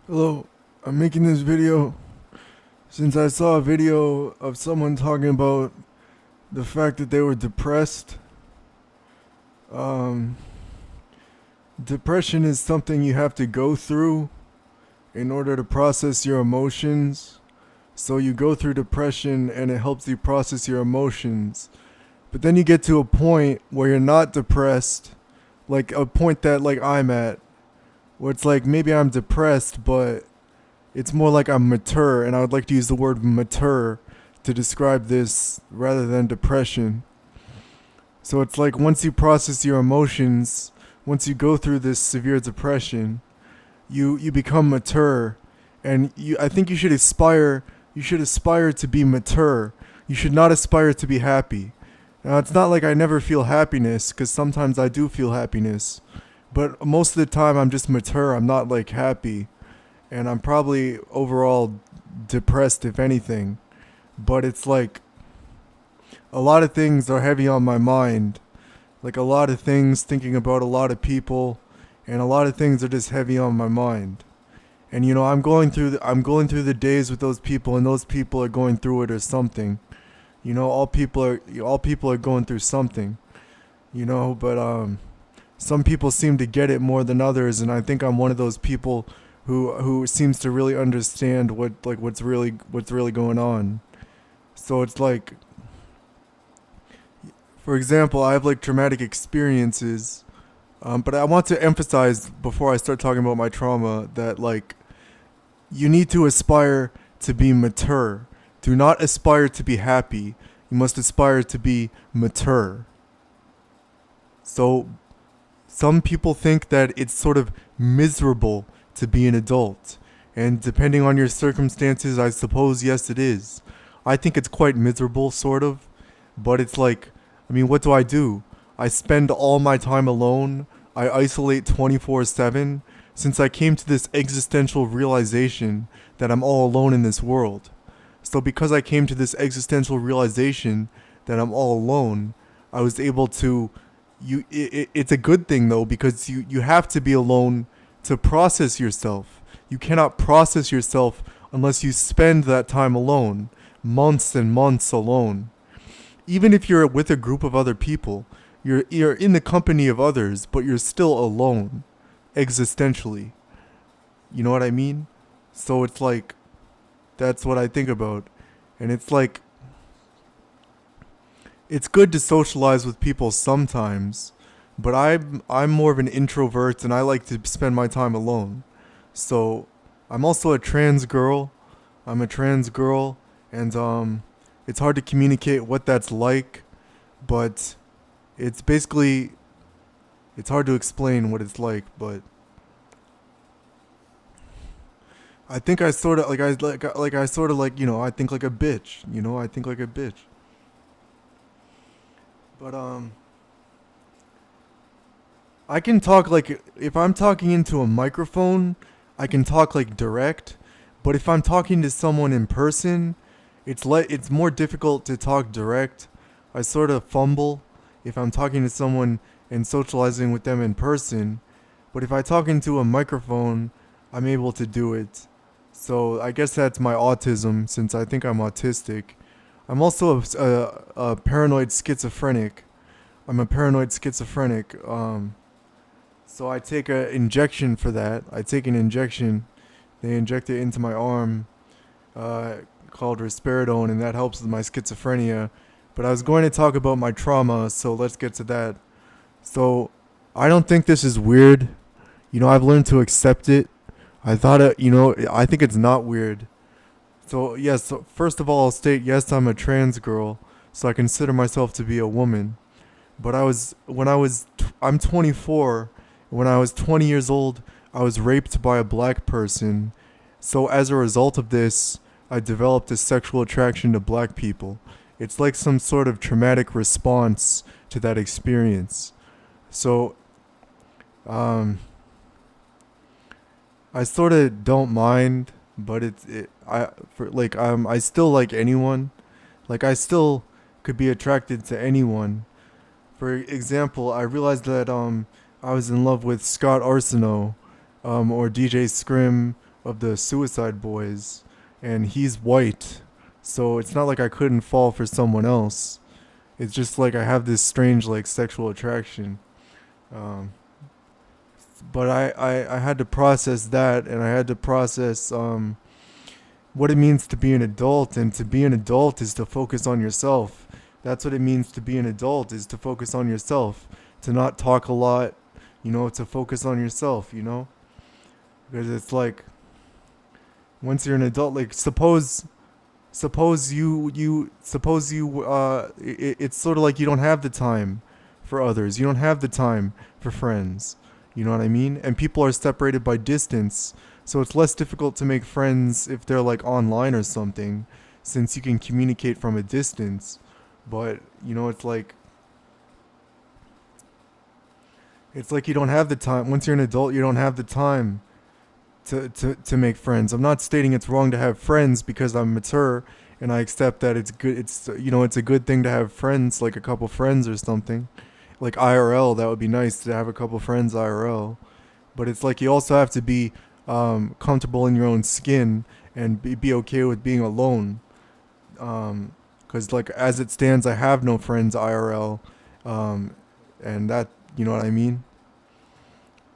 Hello, I'm making this video since I saw a video of someone talking about the fact that they were depressed. Um, Depression is something you have to go through in order to process your emotions. So you go through depression and it helps you process your emotions. But then you get to a point where you're not depressed, like a point that like I'm at, where it's like maybe I'm depressed, but it's more like I'm mature, and I would like to use the word mature to describe this rather than depression. So it's like once you process your emotions, once you go through this severe depression, you become mature, and I think you should aspire to be mature. You should not aspire to be happy. Now it's not like I never feel happiness, cuz sometimes I do feel happiness, but most of the time I'm just mature. I'm not like happy, and I'm probably overall depressed if anything. But it's like a lot of things are heavy on my mind. Like a lot of things, thinking about a lot of people, and a lot of things are just heavy on my mind. And I'm going through the days with those people, and those people are going through it or something. All people are going through something. But some people seem to get it more than others, and I think I'm one of those people who seems to really understand what's really going on. So it's like, for example, I have like traumatic experiences, but I want to emphasize before I start talking about my trauma that like you need to aspire to be mature. Do not aspire to be happy. You must aspire to be mature. So some people think that it's sort of miserable to be an adult. And depending on your circumstances, I suppose, yes, it is. I think it's quite miserable, sort of. But it's like, I mean, what do? I spend all my time alone. I isolate 24/7 since I came to this existential realization that I'm all alone in this world. So, because I came to this existential realization that I'm all alone, I was able to it's a good thing though, because you have to be alone to process yourself. You cannot process yourself unless you spend that time alone, months and months alone. Even if you're with a group of other people, you're in the company of others, but you're still alone existentially. You know what I mean? So it's like that's what I think about. And it's like it's good to socialize with people sometimes, but I'm more of an introvert and I like to spend my time alone. So I'm also a trans girl. I'm a trans girl, and it's hard to communicate what that's like, but it's basically it's hard to explain what it's like. I think I sort of like I sort of like I think like a bitch. I think like a bitch. But I can talk like if I'm talking into a microphone, I can talk like direct. But if I'm talking to someone in person, it's more difficult to talk direct. I sort of fumble if I'm talking to someone and socializing with them in person. But if I talk into a microphone, I'm able to do it. So I guess that's my autism, since I think I'm autistic. I'm also a paranoid schizophrenic. I'm a paranoid schizophrenic. So I take an injection for that. I take an injection. They inject it into my arm, uh, called risperidone, and that helps with my schizophrenia. But I was going to talk about my trauma, so let's get to that. So I don't think this is weird. I've learned to accept it. I think it's not weird. So yes, so first of all, I'll state yes, I'm a trans girl, so I consider myself to be a woman. But I'm 24. When I was 20 years old, I was raped by a black person. So as a result of this, I developed a sexual attraction to black people. It's like some sort of traumatic response to that experience. So, um, I sort of don't mind, but I still like anyone. Like I still could be attracted to anyone. For example, I realized that I was in love with Scott Arsenault, or DJ Scrim, of the Suicide Boys, and he's white, so it's not like I couldn't fall for someone else. It's just like I have this strange like sexual attraction. Um, but I had to process that, and I had to process what it means to be an adult, and to be an adult is to focus on yourself. That's what it means to be an adult, is to focus on yourself, to not talk a lot, to focus on yourself, because it's like once you're an adult, like suppose you it's sort of like you don't have the time for others, you don't have the time for friends, you know what I mean? And people are separated by distance, so it's less difficult to make friends if they're like online or something, since you can communicate from a distance. But it's like you don't have the time. Once you're an adult, you don't have the time to make friends. I'm not stating it's wrong to have friends, because I'm mature and I accept that it's good. It's a good thing to have friends, like a couple friends or something. Like IRL, that would be nice to have a couple friends IRL. But it's like you also have to be comfortable in your own skin, and be okay with being alone. Because like as it stands, I have no friends IRL, and that, you know what I mean.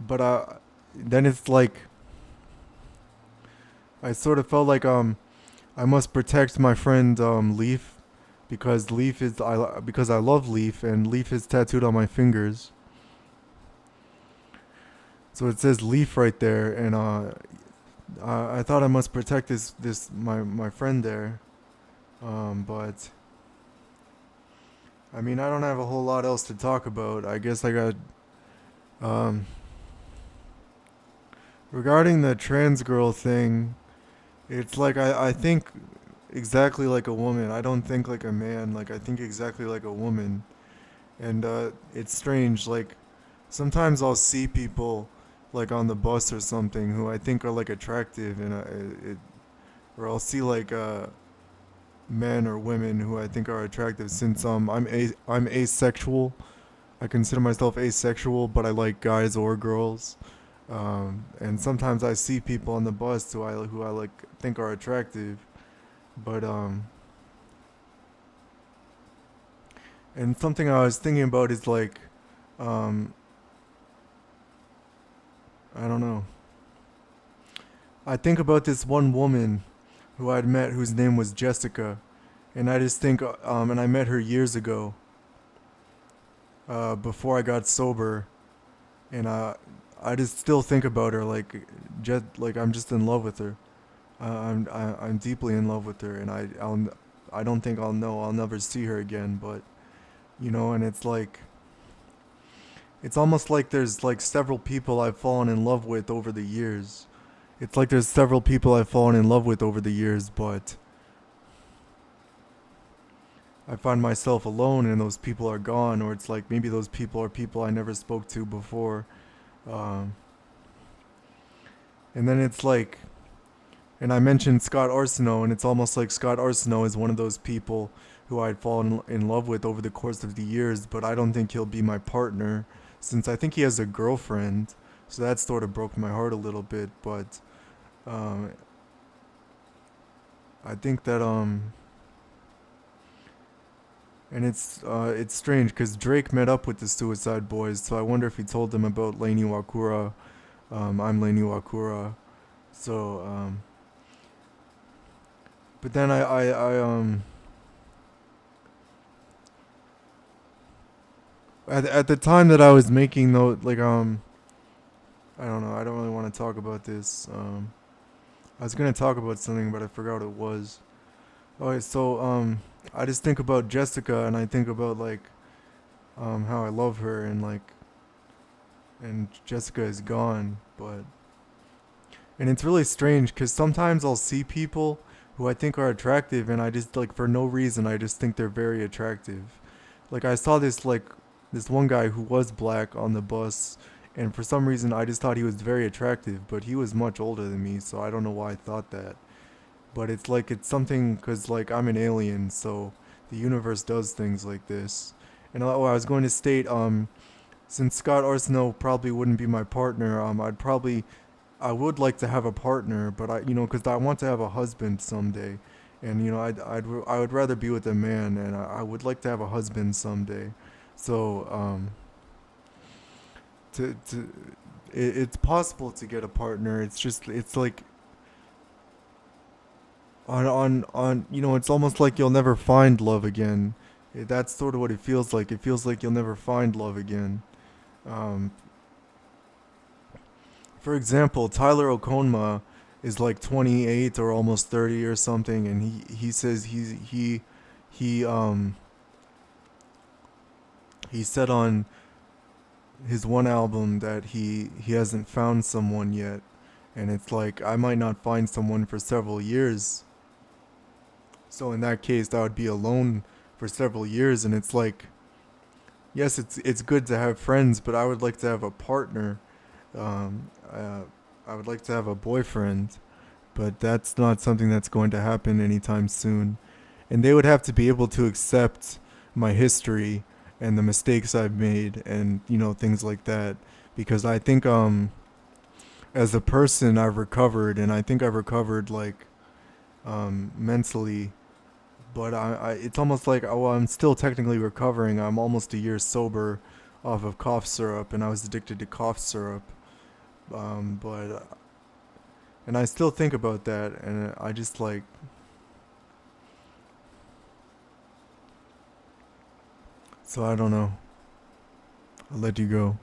But then it's like I sort of felt like I must protect my friend Leaf, because because I love Leaf, and Leaf is tattooed on my fingers. So it says Leaf right there, and I thought I must protect this my friend there. But I mean, I don't have a whole lot else to talk about. I guess I got um regarding the trans girl thing. It's like I think exactly like a woman. I don't think like a man. Like I think exactly like a woman. And it's strange. Like sometimes I'll see people like on the bus or something who I think are like attractive, and or I'll see like men or women who I think are attractive. Since I'm asexual. I consider myself asexual, but I like guys or girls. And sometimes I see people on the bus who I like think are attractive, but and something I was thinking about is like, um, I don't know. I think about this one woman who I'd met, whose name was Jessica, and I just think, and I met her years ago, before I got sober, and I just still think about her just like I'm just in love with her. I'm deeply in love with her, and I don't think I'll never see her again. But and it's almost like there's like several people I've fallen in love with over the years. It's like there's several people I've fallen in love with over the years, but I find myself alone and those people are gone, or it's like maybe those people are people I never spoke to before. Um, and then it's like, and I mentioned Scott Arsenault, and it's almost like Scott Arsenault is one of those people who I'd fallen in love with over the course of the years, but I don't think he'll be my partner, since I think he has a girlfriend. So that sort of broke my heart a little bit, but um, I think that and it's strange because Drake met up with the Suicide Boys, so I wonder if he told them about Lainey Wakura. I'm Lainey Wakura. So, but then at the time that I was making though, like I don't know, I don't really want to talk about this. I was gonna talk about something, but I forgot what it was. Okay, so I just think about Jessica, and I think about like how I love her, and Jessica is gone, but and it's really strange because sometimes I'll see people who I think are attractive, and I just like for no reason I just think they're very attractive. Like I saw this one guy who was black on the bus, and for some reason I just thought he was very attractive, but he was much older than me, so I don't know why I thought that. But it's like it's something because like I'm an alien, so the universe does things like this. And I was going to state, since Scott Arsenault probably wouldn't be my partner, I'd probably I would like to have a partner, but because I want to have a husband someday, and I would rather be with a man, and I would like to have a husband someday. So to it's possible to get a partner. It's just it's like on it's almost like you'll never find love again. That's sort of what it feels like. It feels like you'll never find love again. Um, for example, Tyler Okonma is like 28 or almost 30 or something, and he says he he said on his one album that he hasn't found someone yet, and it's like I might not find someone for several years. So in that case, I would be alone for several years, and it's like yes, it's good to have friends, but I would like to have a partner. I would like to have a boyfriend, but that's not something that's going to happen anytime soon. And they would have to be able to accept my history and the mistakes I've made and things like that because I think as a person I've recovered and I think I've recovered like mentally, but it's almost like I'm still technically recovering. I'm almost a year sober off of cough syrup and I was addicted to cough syrup. But and I still think about that and I just like so I don't know. I'll let you go.